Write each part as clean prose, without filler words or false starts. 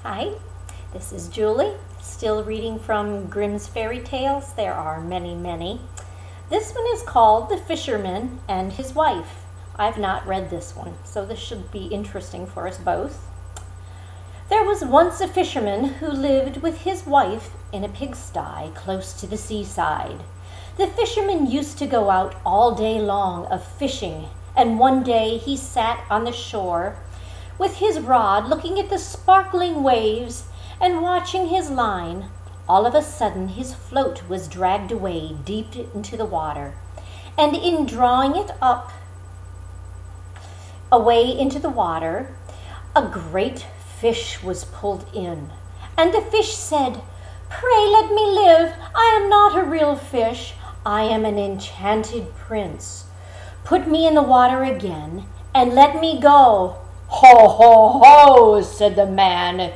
Hi, this is Julie, still reading from Grimm's fairy tales. There are many, many. This one is called The Fisherman and His Wife. I've not read this one, so this should be interesting for us both. There was once a fisherman who lived with his wife in a pigsty close to the seaside. The fisherman used to go out all day long of fishing, and one day he sat on the shore with his rod looking at the sparkling waves and watching his line. All of a sudden his float was dragged away deep into the water, and in drawing it up away into the water, a great fish was pulled in. And the fish said, "Pray let me live. I am not a real fish. I am an enchanted prince. Put me in the water again and let me go." "Ho, ho, ho," said the man.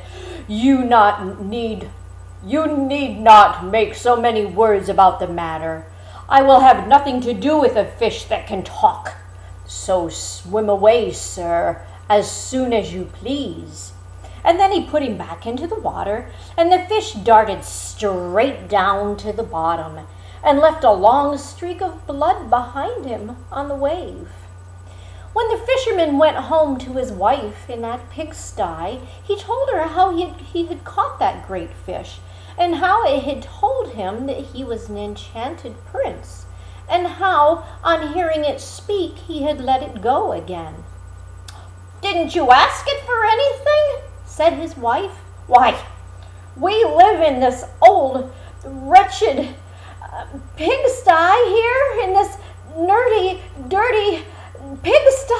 You need not make so many words about the matter. I will have nothing to do with a fish that can talk. So swim away, sir, as soon as you please." And then he put him back into the water, and the fish darted straight down to the bottom and left a long streak of blood behind him on the wave. When the fisherman went home to his wife in that pigsty, he told her how he had caught that great fish, and how it had told him that he was an enchanted prince, and how, on hearing it speak, he had let it go again. "Didn't you ask it for anything?" said his wife. "Why, we live in this old, wretched pigsty here, in this dirty pigsty.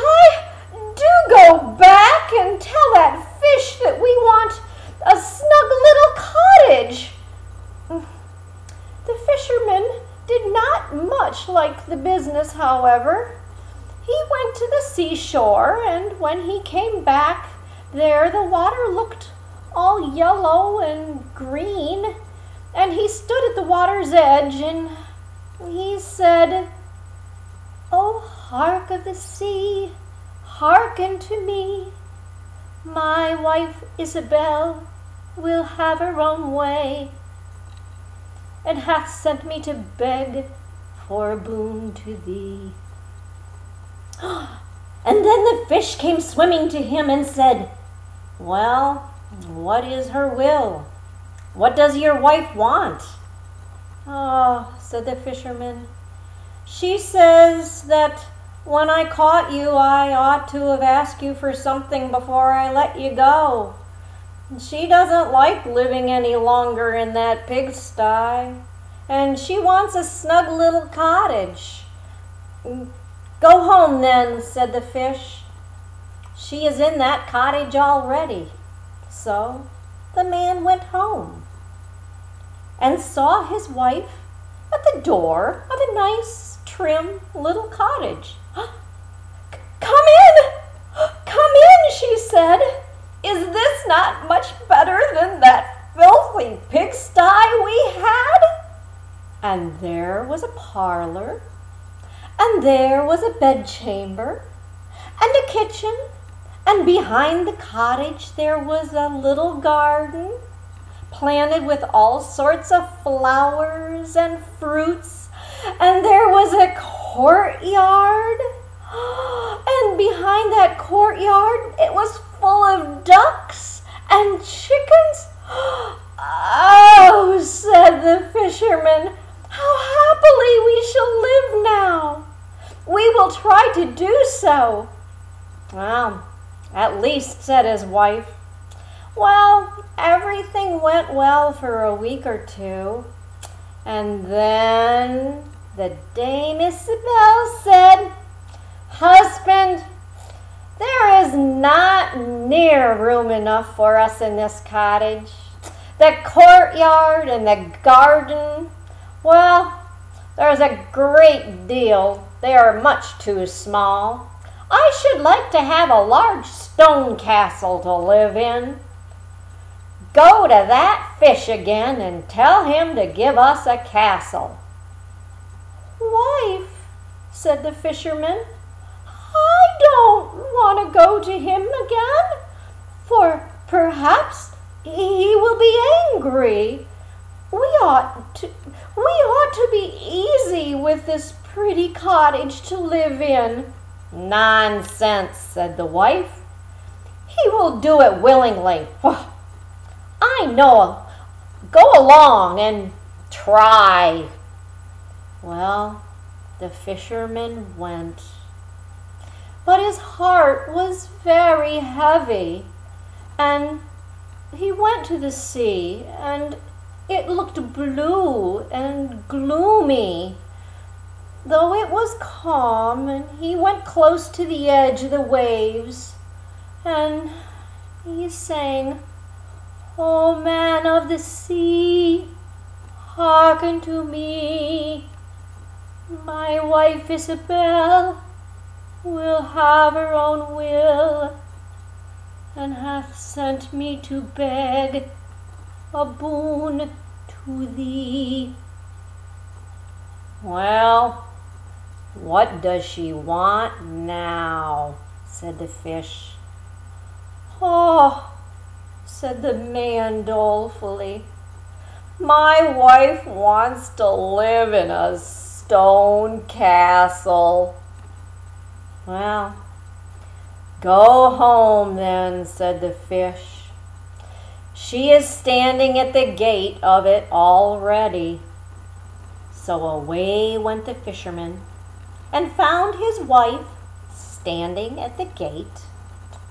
Do go back and tell that fish that we want a snug little cottage." The fisherman did not much like the business, however. He went to the seashore, and when he came back, there the water looked all yellow and green, and he stood at the water's edge, and he said, "Oh, hark of the sea, hearken to me. My wife Isabel will have her own way, and hath sent me to beg for a boon to thee." And then the fish came swimming to him and said, "Well, what is her will? What does your wife want?" "Oh," said the fisherman, "she says that when I caught you, I ought to have asked you for something before I let you go. She doesn't like living any longer in that pigsty, and she wants a snug little cottage." "Go home then," said the fish. "She is in that cottage already." So the man went home and saw his wife at the door of a nice, trim little cottage. Come in," she said. "Is this not much better than that filthy pigsty we had?" And there was a parlor, and there was a bedchamber, and a kitchen, and behind the cottage there was a little garden, planted with all sorts of flowers and fruits, and there was a courtyard, and behind that courtyard it was full of ducks and chickens. "Oh," said the fisherman, "how happily we shall live now. We will try to do so." "Well, at least," said his wife. Well, everything went well for a week or two, and then the Dame Isabel said, "Husband, there is not near room enough for us in this cottage. The courtyard and the garden, well, there's a great deal. They are much too small. I should like to have a large stone castle to live in. Go to that fish again and tell him to give us a castle." "Wife," said the fisherman, "I don't want to go to him again, for perhaps will be angry. We ought to be easy with this pretty cottage to live in." "Nonsense," said the wife. "He will do it willingly. I know. Go along and try." Well, the fisherman went, but his heart was very heavy, and he went to the sea, and it looked blue and gloomy, though it was calm, and he went close to the edge of the waves, and he sang, "O man of the sea, hearken to me. My wife Isabel will have her own will, and hath sent me to beg a boon to thee." "Well, what does she want now?" said the fish. "Oh," said the man dolefully, "my wife wants to live in a stone castle." "Well, go home then," said the fish. "She is standing at the gate of it already." So away went the fisherman and found his wife standing at the gate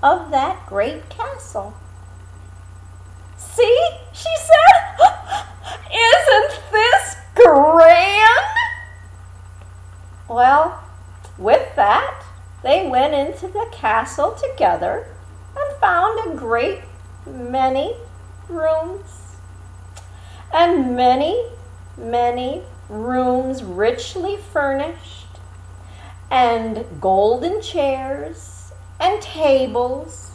of that great castle. "See," she said, "isn't this grand?" Well, with that, they went into the castle together and found a great many rooms, and many rooms richly furnished, and golden chairs and tables,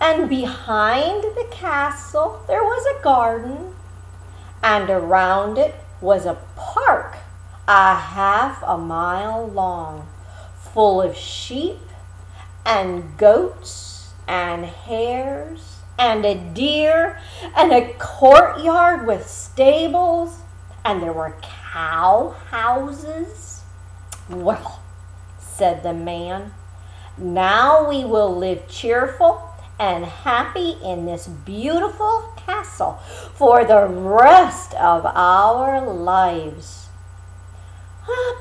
and behind the castle there was a garden, and around it was a park a half a mile long, full of sheep and goats and hares and a deer, and a courtyard with stables, and there were cow houses. "Well," said the man, "now we will live cheerful and happy in this beautiful castle for the rest of our lives."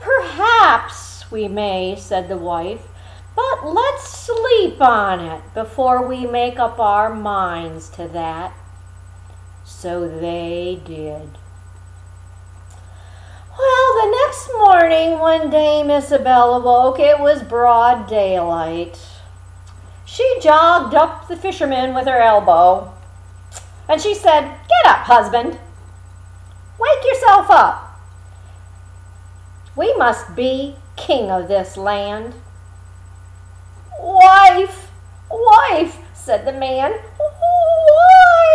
"Perhaps we may," said the wife, "but let's sleep on it before we make up our minds to that." So they did. Well, the next morning when Dame Isabel awoke, it was broad daylight. She jogged up the fisherman with her elbow, and she said, "Get up, husband. Wake yourself up. We must be king of this land." "Wife, wife," said the man, "why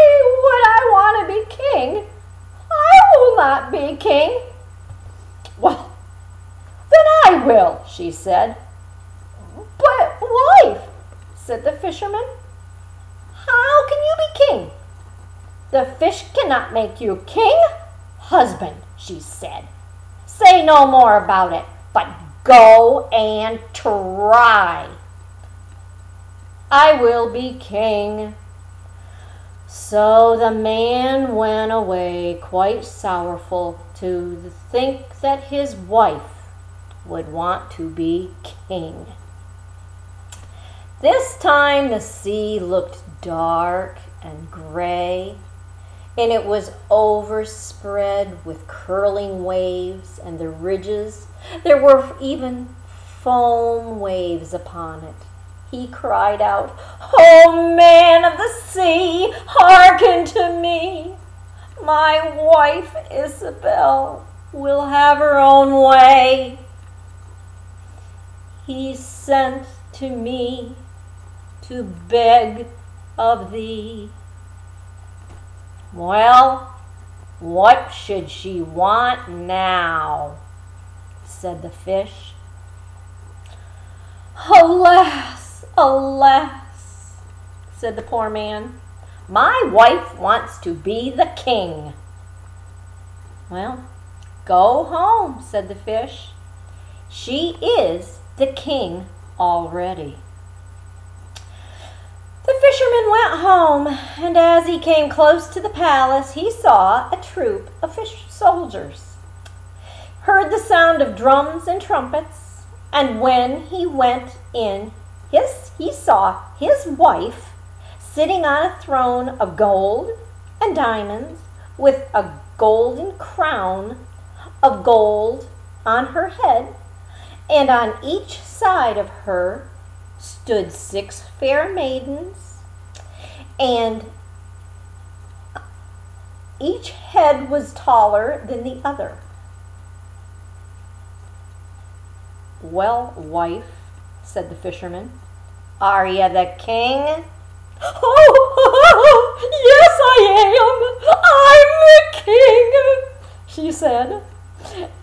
would I want to be king? I will not be king." "Well, then I will," she said. "But wife," said the fisherman, "how can you be king? The fish cannot make you king." "Husband," she said, "say no more about it, but go and try." "I will be king." So the man went away quite sorrowful to think that his wife would want to be king. This time the sea looked dark and gray, and it was overspread with curling waves, and the ridges, there were even foam waves upon it. He cried out, "O man of the sea, hearken to me. My wife Isabel will have her own way. He sent to me to beg of thee." "Well, what should she want now?" said the fish. "Alas, alas," said the poor man, My wife wants to be the king." "Well, go home," said the fish. "She is the king already." The fisherman went home, and as he came close to the palace, he saw a troop of fish soldiers, heard the sound of drums and trumpets, and when he went in, he saw his wife sitting on a throne of gold and diamonds, with a golden crown of gold on her head, and on each side of her stood 6 fair maidens, and each head was taller than the other. "Well, wife," said the fisherman, "are you the king?" Oh, yes, I am. I'm the king," she said.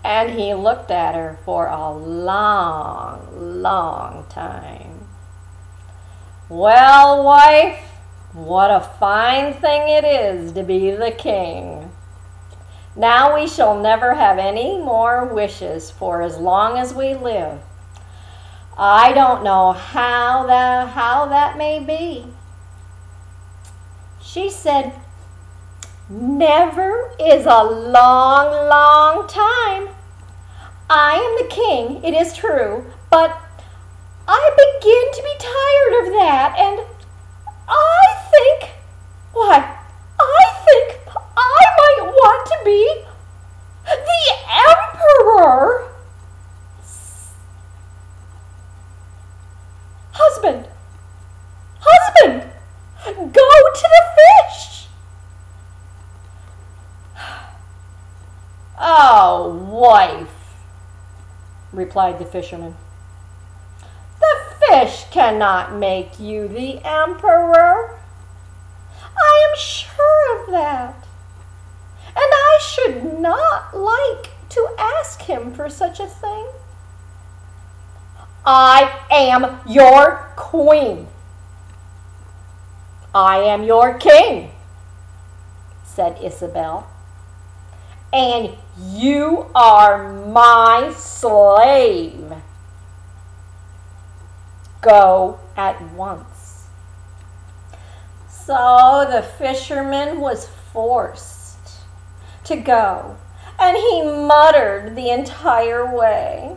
And he looked at her for a long, long time. "Well, wife, what a fine thing it is to be the king. Now we shall never have any more wishes for as long as we live. I don't know how that may be." She said, "Never is a long, long time. I am the king, it is true, but I begin to be tired of that, and I think I might want to be the emperor." Husband, go to the fish." "Oh, wife," replied the fisherman, "the fish cannot make you the emperor. I am sure of that, and I should not like to ask him for such a thing." "I am your queen." "I am your king," said Isabel, "and you are my slave. Go at once." So the fisherman was forced to go, and he muttered the entire way,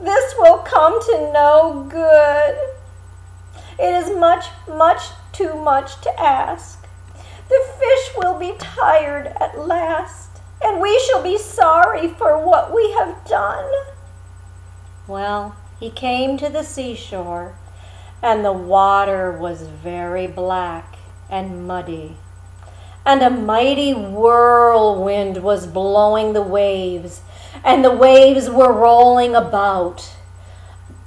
"This will come to no good. It is much, much too much to ask. The fish will be tired at last, and we shall be sorry for what we have done." Well, he came to the seashore, and the water was very black and muddy, and a mighty whirlwind was blowing the waves, and the waves were rolling about.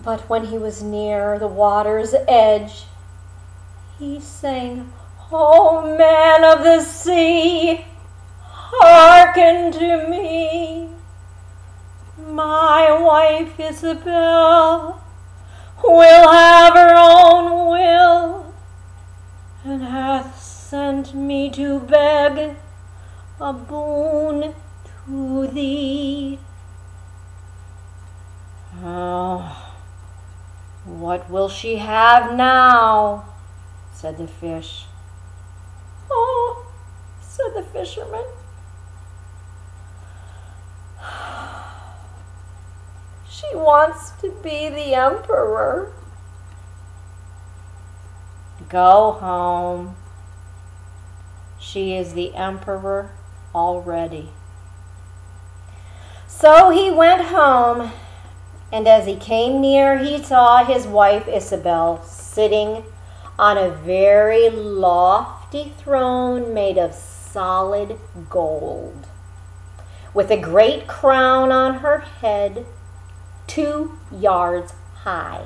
But when he was near the water's edge, he sang, "Oh, man of the sea, hearken to me. My wife Isabel will have her own will, and hath sent me to beg a boon to thee." "Oh, what will she have now?" said the fish. "Oh," said the fisherman, "she wants to be the emperor." "Go home. She is the emperor already." So he went home, and as he came near, he saw his wife Isabel sitting on a very lofty throne made of solid gold, with a great crown on her head 2 yards high.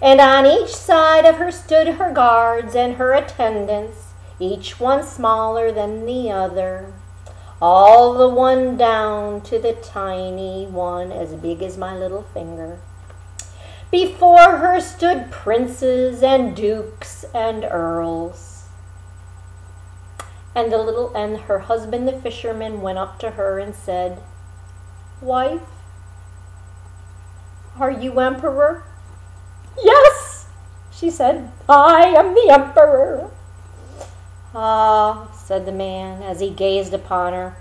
And on each side of her stood her guards and her attendants, each one smaller than the other, all the one down to the tiny one as big as my little finger. Before her stood princes and dukes and earls. And her husband, the fisherman, went up to her and said, "Wife, are you emperor?" "Yes," she said, "I am the emperor." "Ah," said the man as he gazed upon her,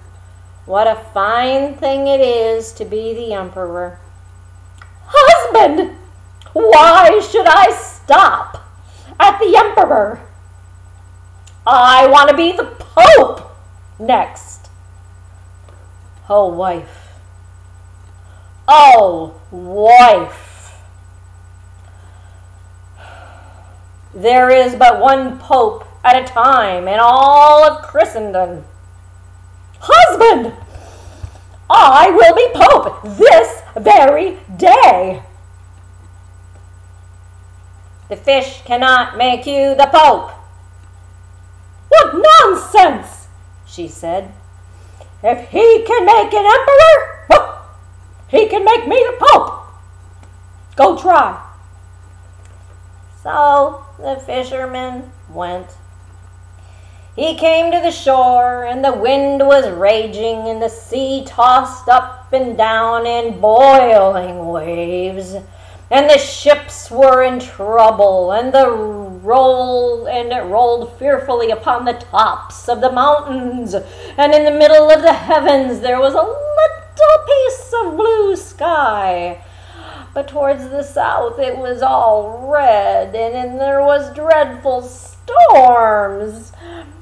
"what a fine thing it is to be the emperor." "Husband, why should I stop at the emperor? I want to be the Pope next." "Oh, wife. Oh, wife. There is but one Pope at a time in all of Christendom." "Husband, I will be Pope this very day." "The fish cannot make you the Pope." "What nonsense," she said. "If he can make an emperor, he can make me the Pope. Go try." So the fisherman went. He came to the shore, and the wind was raging, and the sea tossed up and down in boiling waves. And the ships were in trouble, and it rolled fearfully upon the tops of the mountains. And in the middle of the heavens there was a little piece of blue sky. But towards the south it was all red, and then there was dreadful storms.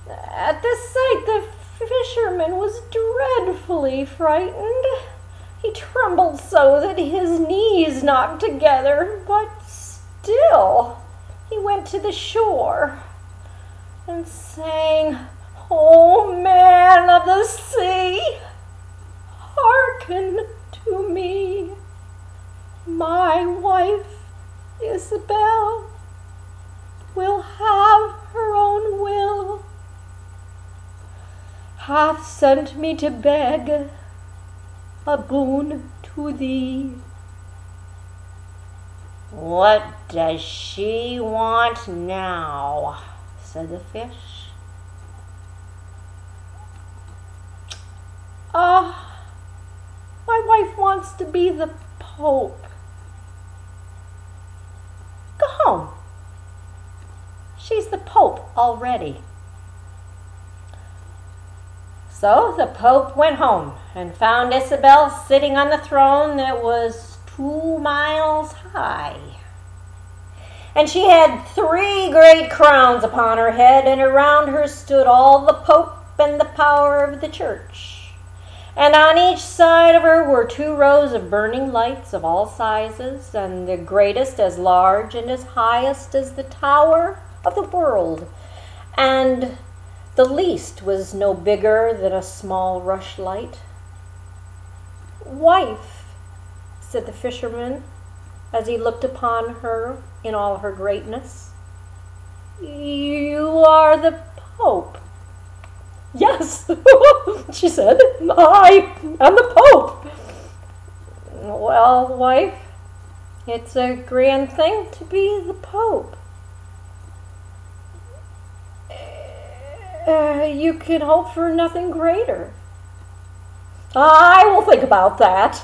At this sight the fisherman was dreadfully frightened. He trembled so that his knees knocked together, but still he went to the shore and sang, "O man of the sea, hearken to me. My wife Isabel will have her own will, hath sent me to beg a boon to thee." "What does she want now?" said the fish. My wife wants to be the Pope." "Go home. She's the Pope already." So the Pope went home and found Isabel sitting on the throne that was 2 miles high. And she had 3 great crowns upon her head, and around her stood all the Pope and the power of the church. And on each side of her were 2 rows of burning lights of all sizes, and the greatest as large and as highest as the tower of the world. And the least was no bigger than a small rushlight. "Wife," said the fisherman, as he looked upon her in all her greatness, "you are the Pope." "Yes," she said, "I am the Pope." "Well, wife, it's a grand thing to be the Pope. You can hope for nothing greater." "I will think about that,"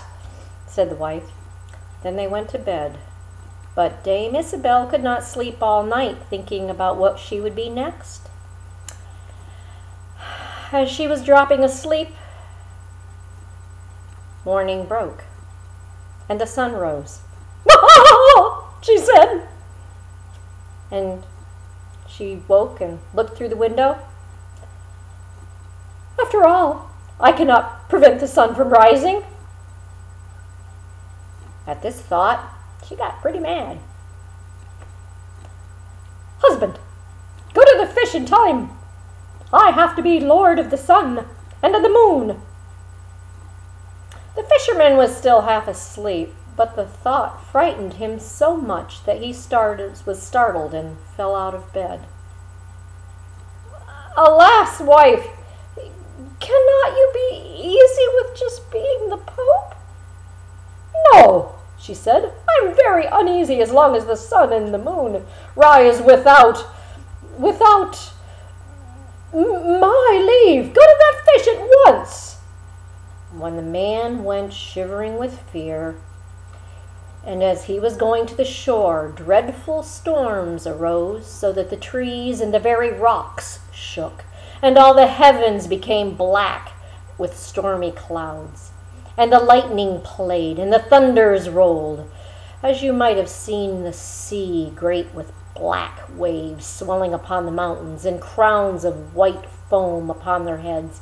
said the wife. Then they went to bed. But Dame Isabel could not sleep all night, thinking about what she would be next. As she was dropping asleep, morning broke, and the sun rose. she said. And she woke and looked through the window. "After all, I cannot prevent the sun from rising." At this thought, she got pretty mad. "Husband, go to the fish and tell him I have to be lord of the sun and of the moon." The fisherman was still half asleep, but the thought frightened him so much that he was startled and fell out of bed. "Alas, wife, cannot you be easy with just being the Pope?" "No," she said, "I'm very uneasy as long as the sun and the moon rise without my leave! Go to that fish at once! When the man went shivering with fear, and as he was going to the shore, dreadful storms arose, so that the trees and the very rocks shook, and all the heavens became black with stormy clouds, and the lightning played, and the thunders rolled, as you might have seen the sea great with black waves swelling upon the mountains, and crowns of white foam upon their heads.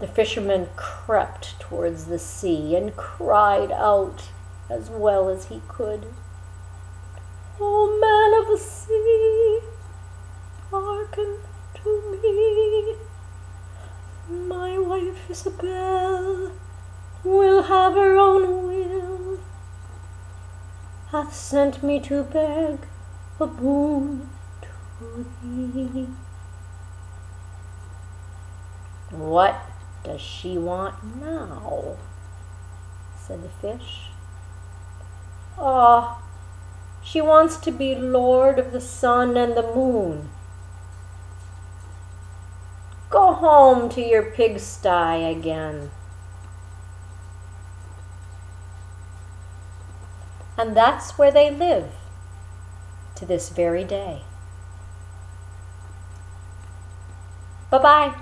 The fisherman crept towards the sea and cried out as well as he could, "O man of the sea, hearken to me. My wife Isabel will have her own will, hath sent me to beg a boon to thee." "What does she want now?" said the fish. "Ah, she wants to be lord of the sun and the moon. Go home to your pigsty again." And that's where they live to this very day. Bye-bye.